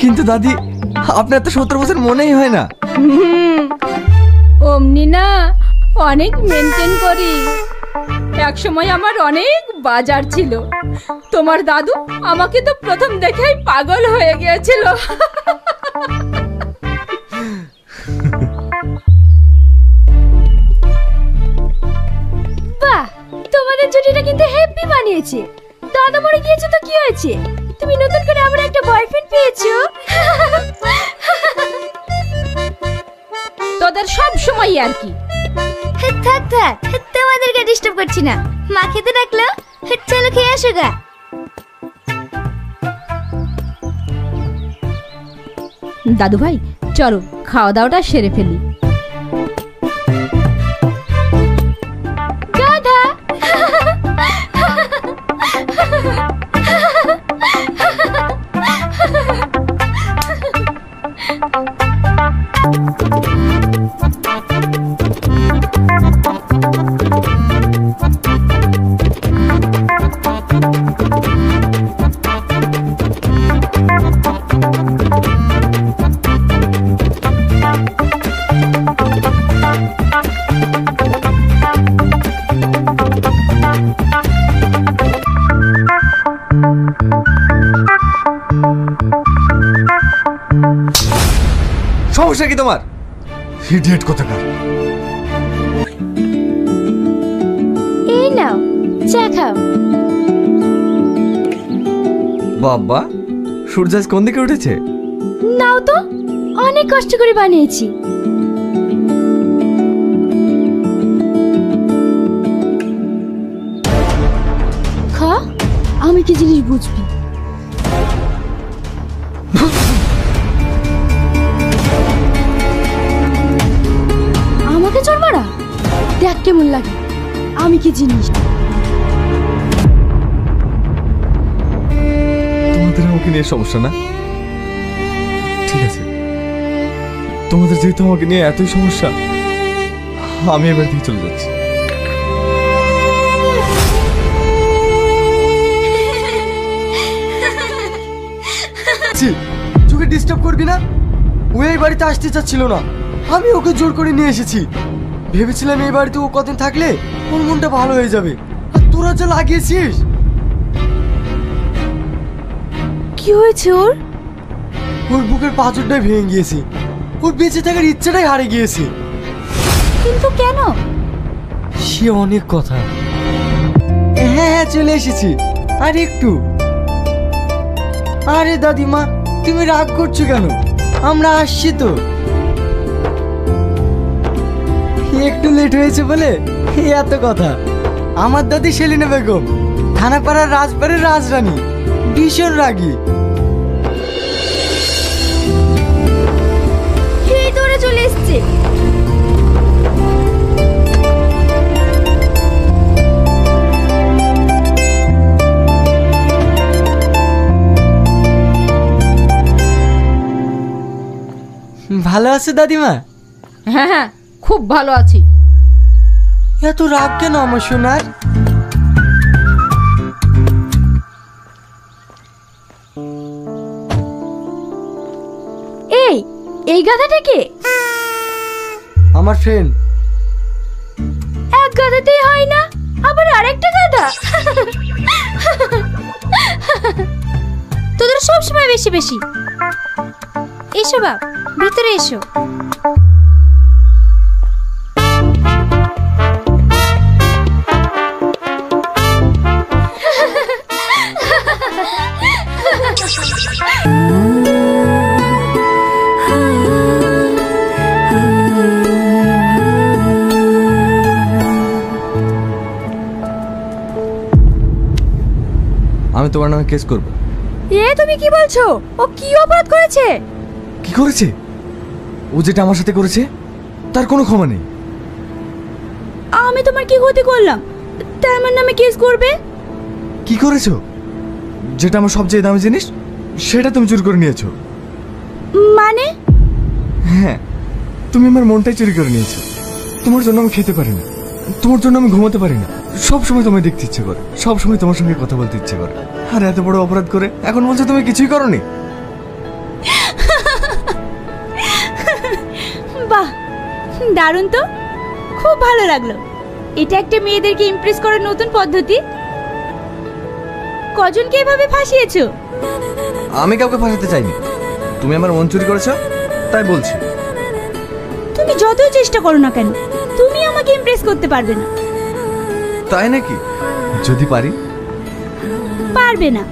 কিন্তু দাদি, আপনার তো 17 বছর মনেই হয় না। অমনি না, অনেক মেনটেন করি। এক সময় আমার অনেক বাজার ছিল। তোমার দাদু আমাকে তো প্রথম দেখেই পাগল হয়ে গিয়েছিল। বাহ, তোমাদের জুটিটা কিন্তু হ্যাপি বানিয়েছে। দাদা মরে গিয়েছে তো কি হয়েছে, তুমি নতুন করে আমরা একটা বয়ফ্রেন্ড পেয়েছো। তোদের সব সময় আর কি। থাক থাক, তোমাদেরকে ডিস্টার্ব করছি না। মা খেতে ডাকলো, চলো খেয়ে আসো গা। দাদু ভাই, চলো খাওয়া দাওয়াটা সেরে ফেলি। গাধা। সমস্যা কি তোমার? ইডিয়েট কোথাকার। এই নাও চা খাও। বাবা, সূর্য আজ কোন দিকে উঠেছে? নাও তো, অনেক কষ্ট করে বানিয়েছি। খা, আমি কি জিনিস বুঝবি। আমাকে চোর মারা, দেখ কেমন লাগে। আমি কি জিনিস। তোমাদের আমাকে নিয়ে সমস্যা না? ঠিক আছে, তোমাদের যেহেতু আমাকে নিয়ে এতই সমস্যা, আমি এবার দিয়ে চলে যাচ্ছি। তোকে ডিস্টার্ব করবি না? ও এই বাড়িতে আসতে চাচ্ছিল না, আমি ওকে জোর করে নিয়ে এসেছি। ভেবেছিলাম এই বাড়িতে ও কদিন থাকলে ওর মনটা ভালো হয়ে যাবে, আর তোরা যা লাগিয়েছিস। কি হয়েছে ওর? ওর বুকের পাঁজরটাই ভেঙে গিয়েছে, ওর বেঁচে থাকার ইচ্ছাটাই হারিয়ে গিয়েছে। কিন্তু কেন? সে অনেক কথা। হ্যাঁ হ্যাঁ, চলে এসেছি। আর একটু। আরে দাদিমা, তুমি রাগ করছো কেন? আমরা আসছি তো। একটু লেট হয়েছে বলে এত কথা। আমার দাদি সেলিনা বেগম, থানাপাড়ার রাজবাড়ির রাজরানী, ভীষণ রাগী। এই দৌড়ে চলে এসছে। ভালো আছে দাদিমা? হ্যাঁ হ্যাঁ, খুব ভালো আছি। এত রাগ কেন আমার সোনার? এই গাধাটা কে? আমার ফ্রেন্ড। এক গাধাতেই হয় না, আবার আরেকটা গাধা। তোদের সব সময় বেশি বেশি। এসো বাপ, ভিতরে এসো। আমি তোমার নামে কেস করব। তুমি কি বলছো? ও কি অপরাধ করেছে? কি করেছে? ও যেটা আমার সাথে করেছে তার কোনো ক্ষমা নেই। আমি তোমার কি ক্ষতি করলাম তাই আমার নামে কেস করবে? কি করেছো? যেটা আমার সবচেয়ে দামি জিনিস সেটা তুমি চুরি করে নিয়েছো। মানে? হ্যাঁ, তুমি আমার মনটাই চুরি করে নিয়েছো। তোমার জন্য আমি খেতে পারি না, তোমার জন্য আমি ঘুমাতে পারি না, সব সময় তোমায় দেখতে ইচ্ছে করে, সব সময় তোমার সঙ্গে কথা বলতে ইচ্ছে করে। আর এত বড় অপরাধ করে এখন বলছো তুমি কিছুই করোনি। বাহ, দারুণ তো, খুব ভালো লাগলো। এটা একটা মেয়েদেরকে ইমপ্রেস করার নতুন পদ্ধতি। কজনকে এভাবে ফাঁসিয়েছো? আমি কাউকে ফাঁসাতে চাইনি, তুমি আমার মন চুরি করেছো তাই বলছি। তুমি যতই চেষ্টা করো না কেন, তুমি আমাকে ইমপ্রেস করতে পারবে না। তাই নাকি? যদি পারি? পারবে না।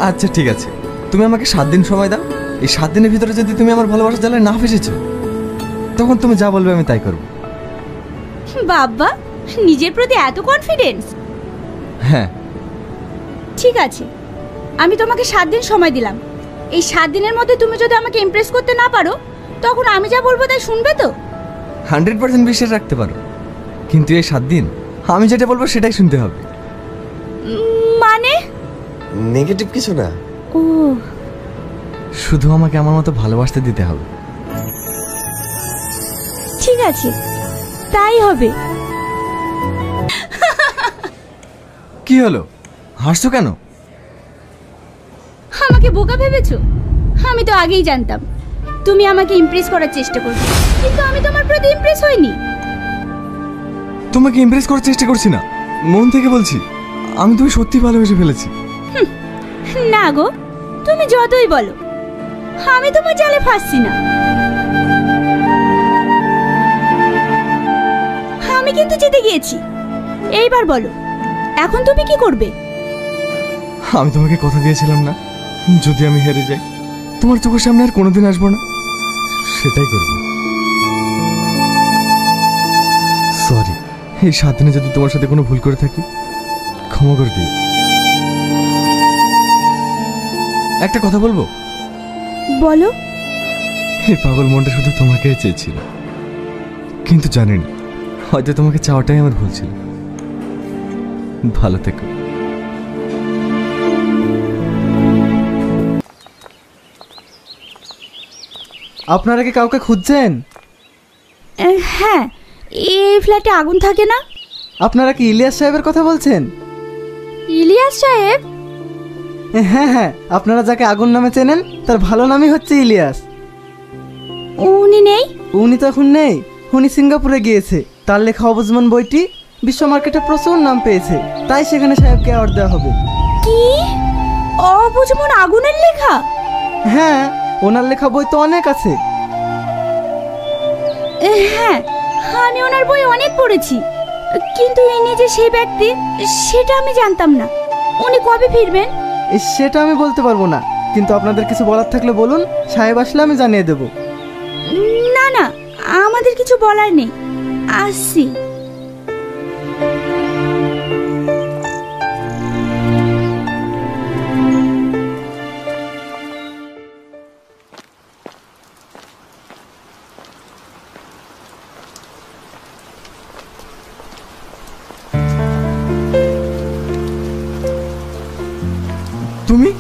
আচ্ছা ঠিক আছে, তুমি আমাকে 7 দিন সময় দাও। এই 7 দিনের ভিতরে যদি তুমি আমার ভালোবাসার জ্বালায় না ফেসেছো, তখন তুমি যা বলবে আমি তাই করব। বাবা, নিজের প্রতি এত কনফিডেন্স। হ্যাঁ ঠিক আছে, আমি তোমাকে 7 দিন সময় দিলাম। এই 7 দিনের মধ্যে তুমি যদি আমাকে ইমপ্রেস করতে না পারো, তখন আমি যা বলবো তাই শুনবে তো? 100% বিশ্বাস রাখতে পারো, কিন্তু এই 7 দিন আমি যেটা বলবো সেটাই শুনতে হবে। মানে? নেগেটিভ কিছু না। ও, শুধু আমাকে আমার মতো ভালোবাসতে দিতে হবে। ঠিক আছে, তাই হবে। কি হলো, হাসছো কেন? আমাকে বোকা ভেবেছো? আমি তো আগেই জানতাম তুমি আমাকে ইমপ্রেস করার চেষ্টা করবে, কিন্তু আমি তোমার প্রতি ইমপ্রেস হইনি। তোমাকে ইমপ্রেস করার চেষ্টা করছি না, মন থেকে বলছি আমি তুমি সত্যি ভালোবেসে ফেলেছি। না গো, তুমি যতই বলো, আমি তোমার জালে ফাঁসছি না। আমি কিন্তু জিতে গিয়েছি। এইবার বলো, এখন তুমি কি করবে? আমি তোমাকে কথা দিয়েছিলাম না, যদি আমি হেরে যাই তোমার চোখের সামনে আর কোনোদিন আসবো না, সেটাই করব। সরি, এই 7 দিনে যদি তোমার সাথে কোনো ভুল করে থাকি ক্ষমা করে দিও। একটা কথা বলবো? বলো। এই পাগল মনটা শুধু তোমাকে চেয়েছিল, কিন্তু জানি না, হয়তো তোমাকে চাওয়াটাই আমার ভুল ছিল। ভালো থেকো। আপনারা কি কাউকে খুঁজছেন? হ্যাঁ, এই ফ্ল্যাটে আগুন থাকে না? আপনারা কি ইলিয়াস সাহেবের কথা বলছেন? ইলিয়াস সাহেব? হ্যাঁ হ্যাঁ, আপনারা যাকে আগুন নামে চেনেন তার ভালো নামই হচ্ছে ইলিয়াস। উনি নেই? উনি তো এখন নেই, উনি সিঙ্গাপুরে গিয়েছে। তার লেখা অবুজমান বইটি বিশ্ব মার্কেটে প্রচুর নাম পেয়েছে, তাই সেখানে সাহেবকে অ্যাওয়ার্ড দেওয়া হবে। কি? অবুঝমন আগুনের লেখা? হ্যাঁ, ওনার লেখা বই তো অনেক আছে। হ্যাঁ, আমি ওনার বই অনেক পড়েছি, কিন্তু ইনি যে সেই ব্যক্তি সেটা আমি জানতাম না। উনি কবে ফিরবেন? সেটা আমি বলতে পারবো না, কিন্তু আপনাদের কিছু বলার থাকলে বলুন, সাহেব আসলে আমি জানিয়ে দেব। না না, আমাদের কিছু বলার নেই, আসছি। তুমি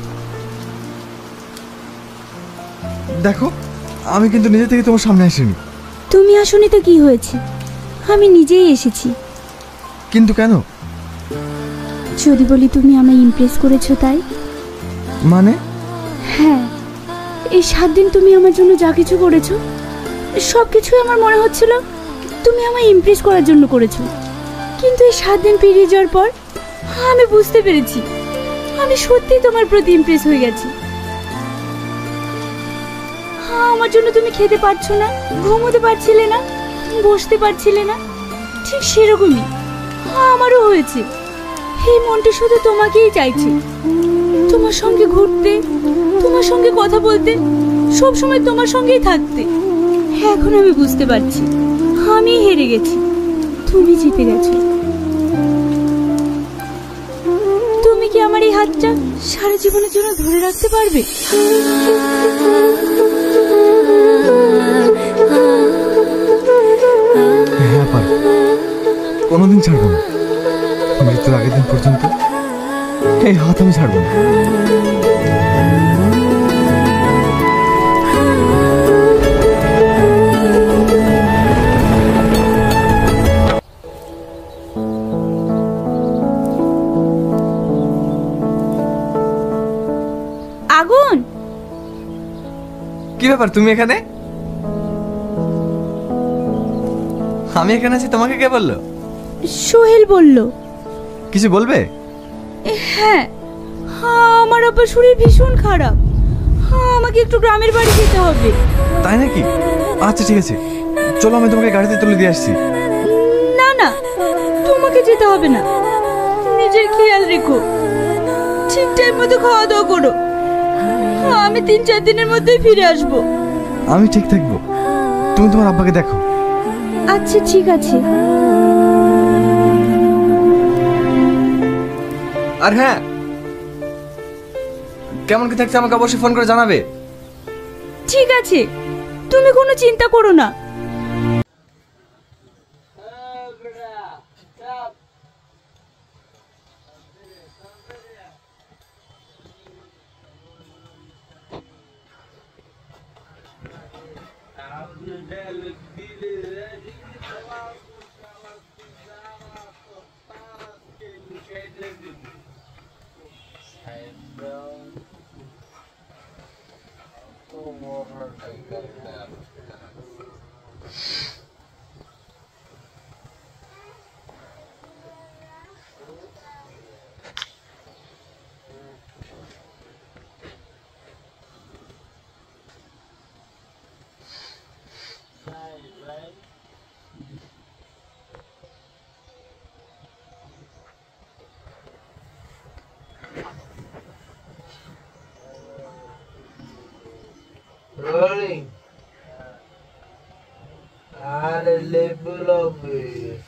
দেখো, আমি কিন্তু নিজে থেকে তোমার সামনে আসিনি। তুমি আসনি তো কি হয়েছে, আমি নিজেই এসেছি। কিন্তু কেন? যদি বলি তুমি আমায় ইমপ্রেস করেছো তাই। মানে? হ্যাঁ, এই 7 দিন তুমি আমার জন্য যা কিছু করেছো, সব কিছুই আমার মনে হচ্ছিল তুমি আমায় ইমপ্রেস করার জন্য করেছো। কিন্তু এই 7 দিন পেরিয়ে যাওয়ার পর আমি বুঝতে পেরেছি আমি সত্যিই তোমার প্রতি ইমপ্রেস হয়ে গেছি। আমার জন্য তুমি খেতে পারছো না, ঘুমোতে পারছিলে না, বসতে পারছিলে না, ঠিক সেরকমই আমারও হয়েছে। এই মনটা শুধু তোমাকেই চাইছে, তোমার সঙ্গে ঘুরতে, তোমার সঙ্গে কথা বলতে, সব সময় তোমার সঙ্গেই থাকতে। এখন আমি বুঝতে পারছি আমি হেরে গেছি, তুমি জিতে গেছো। তুমি কি আমার এই হাতটা সারা জীবনের জন্য ধরে রাখতে পারবে? হ্যাঁ পারবো, কোনোদিন ছাড়বো না। মৃত্যুর আগের দিন পর্যন্ত এই হাত আমি ছাড়বো না। আগুন, কি ব্যাপার, তুমি এখানে? আমি এখানে আছি তোমাকে কে বললো? সোহেল বলল। কিছু বলবে? হ্যাঁ, আমার আব্বার শরীর ভীষণ খারাপ, আমাকে একটু গ্রামের বাড়ি যেতে হবে। তাই নাকি? আচ্ছা ঠিক আছে, চলো আমি তোমাকে গাড়িতে তুলে দিয়ে আসছি। না না, তোমাকে যেতে হবে না, নিজের খেয়াল রেখো, ঠিক টাইম মতো খাওয়া দাওয়া করো। আমি 3-4 দিনের মধ্যেই ফিরে আসবো। আমি ঠিক থাকবো, তুমি তোমার আব্বাকে দেখো। আচ্ছা ঠিক আছে। আর হ্যাঁ, কেমন কি থাকছে আমাকে অবশ্যই ফোন করে জানাবে। ঠিক আছে, তুমি কোনো চিন্তা করো না। Rolling. At a level of it.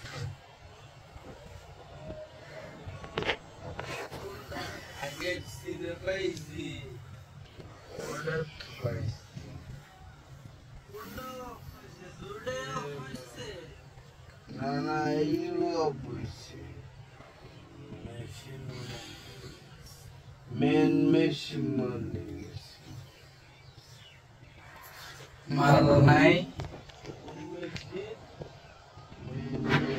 I get to see the crazy. What up, crazy? Nana, you up with men machine money. Malu naik. Malu naik.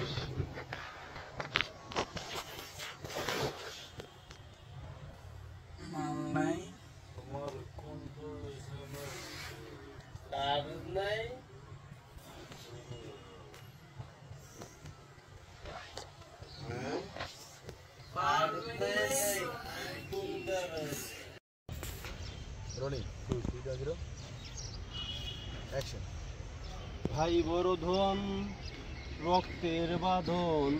Malu naik. Malu naik. Rolling. 2, 3, 0. Action. ভাই বড় ধন, রক্তের বাঁধন,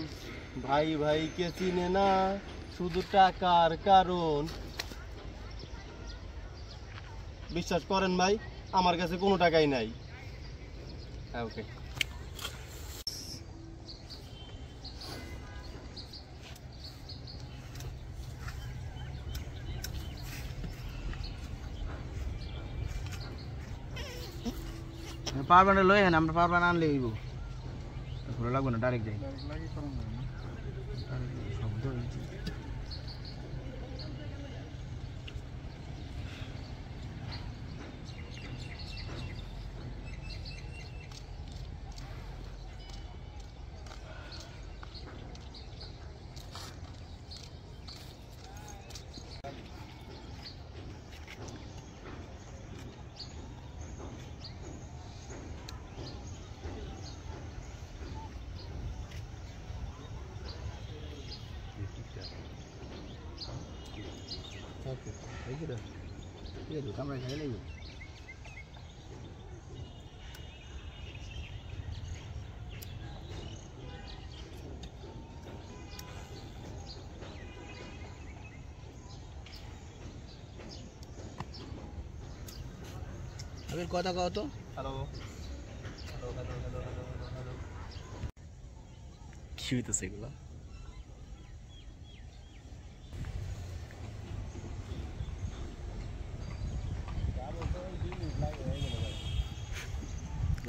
ভাই ভাইকে চিনে না, শুধু টাকার কারণ। বিশ্বাস করেন ভাই, আমার কাছে কোনো টাকাই নাই। হ্যাঁ ওকে। পারবেন লই হেন আমরা পারবেন আনলে হইব ভালো লাগবে না ডাইরেক্ট যাই শব্দ ওকে, এই কি রে? এই তো ক্যামেরা খেলে লাগবে। আবির কথা কও তো। Hello hello hello hello hello. কি হইতেছে এগুলা?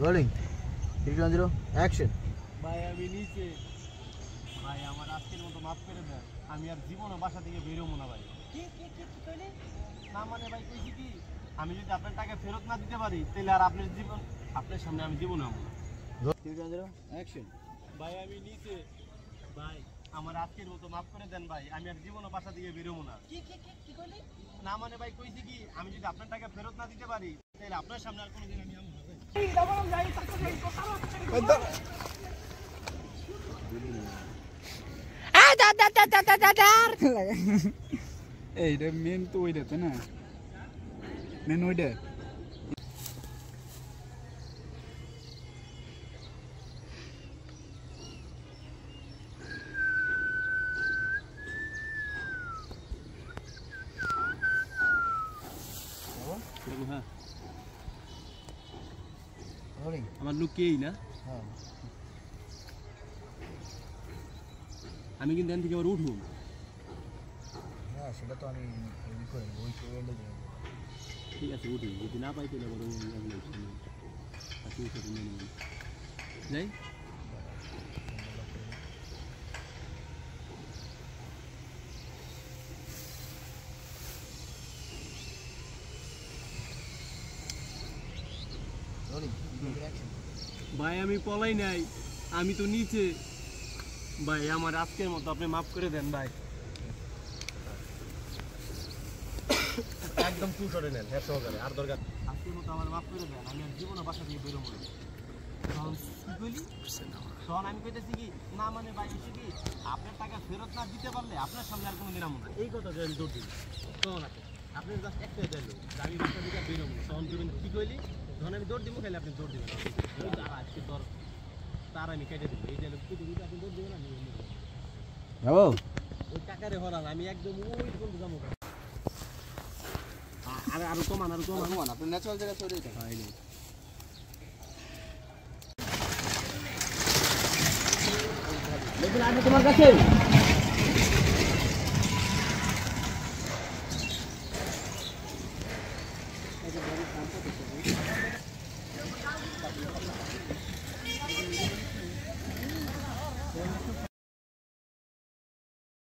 Rolling 3, 2, 0 action. ভাই আমি নিচে, ভাই আমার আজকের মতো মাফ করে দেন, আমি আর জীবনে বাসা থেকে বেরোবো না ভাই। কি কইলে? না মানে ভাই কইছি কি, আমি যদি আপনার টাকা ফেরত না দিতে পারি তাহলে আর আপনার জীবন, আপনার সামনে আমি জীবনে আমো না। 3, 2, 0 অ্যাকশন। ভাই আমি নিচে, ভাই আমার আজকের মতো মাফ করে দেন ভাই, আমি আর জীবনে বাসা থেকে বেরোবো না। কি কইলে? না মানে ভাই কইছি কি, আমি যদি আপনার টাকা ফেরত না দিতে পারি তাহলে আপনার সামনে আর কোনোদিন আমি আমো না। এইটা মেন তো ওইটা তাই না মেন ওইটা হ্যাঁ আমার লোক কেই না আমি কিন্তু এখান থেকে আবার উঠবো সেটা তো আমি ঠিক আছে উঠি যদি না পাই তাহলে আবার যাই ভাই আমি পলাই নাই আমি তো নিচে ভাই আমার আজকের মতো আপনি মাফ করে দেন ভাই একদম টু শটে নেন হ্যাঁ সহকারে আর দরকার আজকের মতো আমার মাফ করে দেন আমি আর জীবনে বাসা থেকে বেরোবো না তখন আমি কইতেছি কি না মানে ভাই হচ্ছে কি আপনার টাকা ফেরত না দিতে পারলে আপনার সামনে আর কোনো দিনাম না এই কথা আমি দৌড় দিই তখন আপনি জাস্ট একটা দিল আমি বাসা থেকে বেরোবো না তখন তুমি কি কইলি তখন আমি দৌড় দিব খাইলে আপনি দৌড় দিবেন আজকে তোর তার আমি কেটে দিব এই যে আপনি দৌড় দিবেন আমি যাবো ওই টাকারে হরাল আমি একদম ওই পর্যন্ত যাবো আরো কমান আপনি ন্যাচারাল জায়গা চলে যান তোমার কাছে